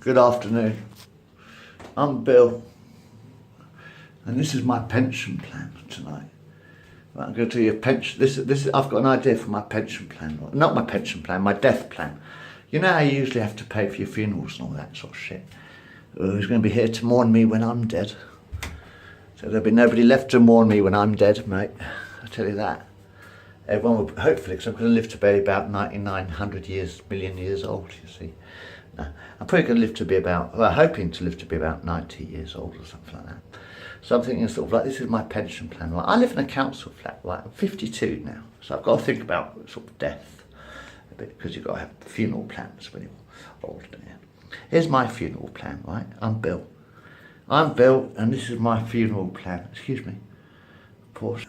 Good afternoon. I'm Bill, and this is my pension plan tonight. Right, I'm going to do your pension. I've got an idea for my pension plan. Not my pension plan, my death plan. You know how you usually have to pay for your funerals and all that sort of shit. Who's going to be here to mourn me when I'm dead? So there'll be nobody left to mourn me when I'm dead, mate. I tell you that. Everyone will, hopefully, because I'm going to live to be about 9900 years, million years old, you see. No, I'm probably going to live to be about, well, hoping to live to be about 90 years old or something like that. So I'm thinking sort of like, this is my pension plan. Right? I live in a council flat, right? I'm 52 now, so I've got to think about sort of death a bit, because you've got to have funeral plans when you're old. Yeah. Here's my funeral plan, right? I'm Bill, and this is my funeral plan. Excuse me. Pause.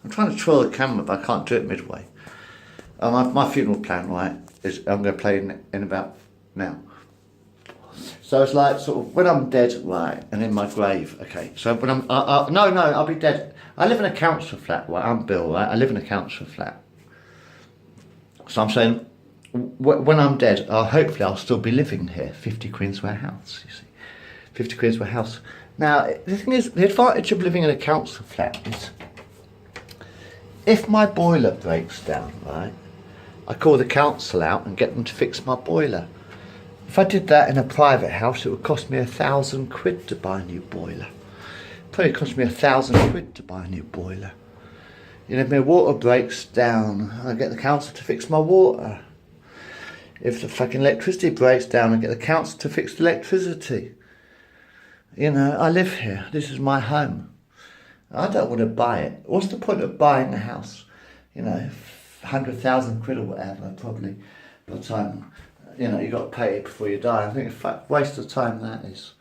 I'm trying to twirl the camera, but I can't do it midway. My funeral plan, right, is I'm going to play in about now. So it's like sort of when I'm dead, right, and in my grave. Okay, so when I'm I'll be dead. I live in a council flat, right? I'm Bill, right? I live in a council flat. So I'm saying when I'm dead, hopefully I'll still be living here, 50 Queensway House. You see, 50 Queensway House. Now the thing is, the advantage of living in a council flat is, if my boiler breaks down, right, I call the council out and get them to fix my boiler. If I did that in a private house, it would cost me £1,000 to buy a new boiler. Probably cost me £1,000 to buy a new boiler. You know, if my water breaks down, I get the council to fix my water. If the fucking electricity breaks down, I get the council to fix the electricity. You know, I live here. This is my home. I don't want to buy it. What's the point of buying a house? You know, 100,000 quid or whatever, probably, by the time, you know, you got to pay it before you die. I think it's a waste of time that is.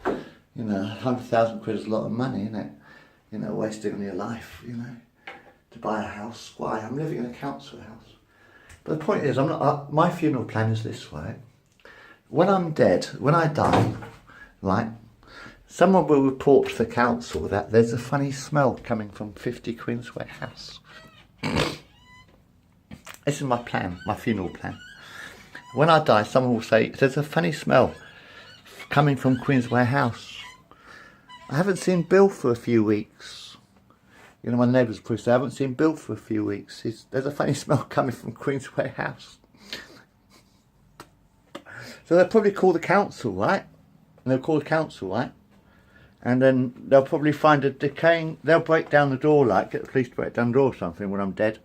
You know, 100,000 quid is a lot of money, isn't it? You know, wasting on your life, you know, to buy a house. Why? I'm living in a council house. But the point is, my funeral plan is this way. When I'm dead, when I die, right, someone will report to the council that there's a funny smell coming from 50 Queensway House. This is my plan, my funeral plan. When I die, someone will say, there's a funny smell coming from Queensway House. I haven't seen Bill for a few weeks. You know, my neighbours probably say, I haven't seen Bill for a few weeks. There's a funny smell coming from Queensway House. So they'll probably call the council, right? And they'll call the council, right? And then they'll probably find a decaying, they'll break down the door, like, get the police to break down the door or something when I'm dead.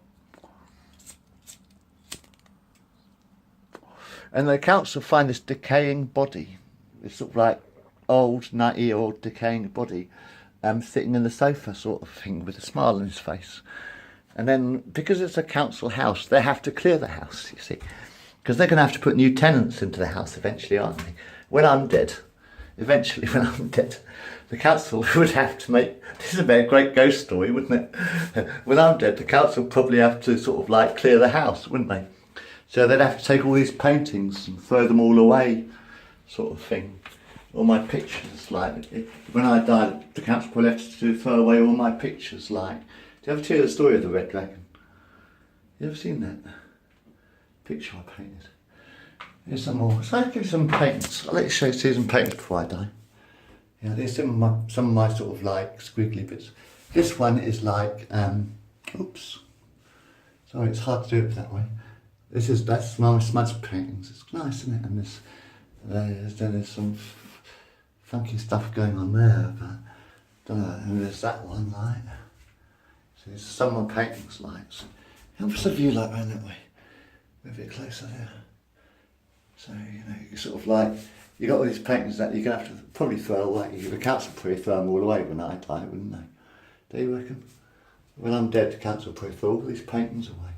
And the council find this decaying body, this sort of like old, 90-year-old decaying body, sitting in the sofa sort of thing with a smile on his face. And then, because it's a council house, they have to clear the house, you see. Because they're going to have to put new tenants into the house eventually, aren't they? When I'm dead, eventually when I'm dead, the council would have to make, this would be a great ghost story, wouldn't it? When I'm dead, the council probably have to sort of like clear the house, wouldn't they? So they'd have to take all these paintings and throw them all away, sort of thing. All my pictures, like, when I died, the council probably have to throw away all my pictures, like. Do you ever hear the story of the Red Dragon? You ever seen that picture I painted? Here's some more. So I'll give you some paintings. I'll let you see some paintings before I die. Yeah, there's some of my sort of like squiggly bits. This one is like, oops. Sorry, it's hard to do it that way. That's my smudge paintings. It's nice, isn't it? And there's some funky stuff going on there, but don't know. And there's that one, right? So there's some of my paintings, like. So, what's the view like around that way? A bit closer there. So, you know, you sort of like, you got all these paintings that you're going to have to probably throw away. The council probably throw them all away when I die, wouldn't they? Do you reckon? When I'm dead, the council probably throw all these paintings away.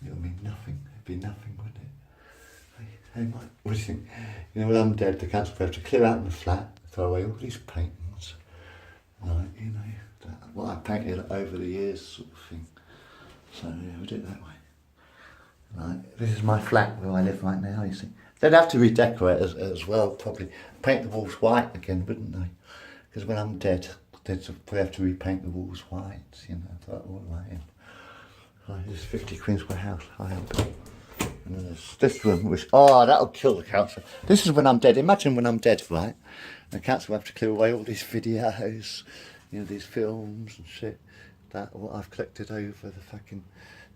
It'll mean nothing. It'd be nothing, wouldn't it? Hey, Mike, what do you think? You know, when I'm dead, the council will have to clear out the flat, throw away all these paintings. Like, you know, what I painted over the years, sort of thing. So, yeah, we'll do it that way. Right, this is my flat where I live right now, you see. They'd have to redecorate as well, probably. Paint the walls white again, wouldn't they? Because when I'm dead, they'd probably have to repaint the walls white, you know, throw it all the way in. Right, this is 50 Queensway House. Hi, I'm Bill. And then there's this room, which, oh, that'll kill the council. This is when I'm dead. Imagine when I'm dead, right? The council will have to clear away all these videos, you know, these films and shit. That what I've collected over the fucking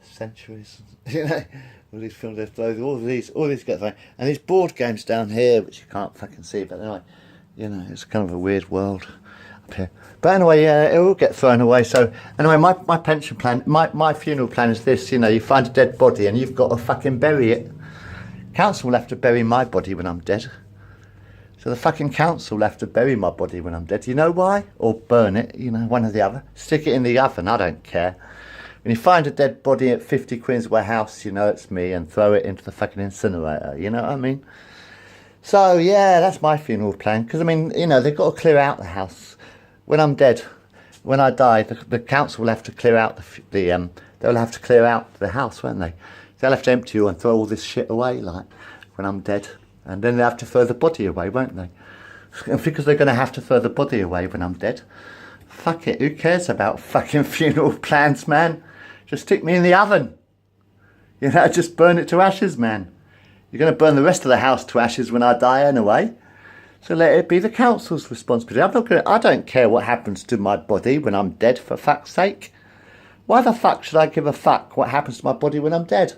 centuries. You know, all these films they've thrown, all these get thrown. And these board games down here, which you can't fucking see, but anyway, you know, it's kind of a weird world up here. But anyway, yeah, it will get thrown away. So anyway, my pension plan, my funeral plan is this, you know, you find a dead body and you've got to fucking bury it. Council will have to bury my body when I'm dead. So the fucking council will have to bury my body when I'm dead. You know why? Or burn it, you know, one or the other. Stick it in the oven, I don't care. When you find a dead body at 50 Queensway House, you know it's me, and throw it into the fucking incinerator, you know what I mean? So, yeah, that's my funeral plan. Because, I mean, you know, they've got to clear out the house. When I'm dead, when I die, the council will have to clear out they'll have to clear out the house, won't they? They'll have to empty you and throw all this shit away, like, when I'm dead. And then they'll have to throw the body away, won't they? Because they're going to have to throw the body away when I'm dead. Fuck it, who cares about fucking funeral plans, man? Just stick me in the oven. You know, just burn it to ashes, man. You're going to burn the rest of the house to ashes when I die anyway. So let it be the council's responsibility. I don't care what happens to my body when I'm dead, for fuck's sake. Why the fuck should I give a fuck what happens to my body when I'm dead?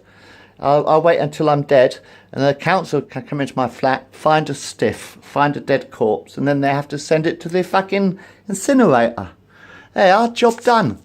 I'll wait until I'm dead, and the council can come into my flat, find a stiff, find a dead corpse, and then they have to send it to the fucking incinerator. Hey, our job done.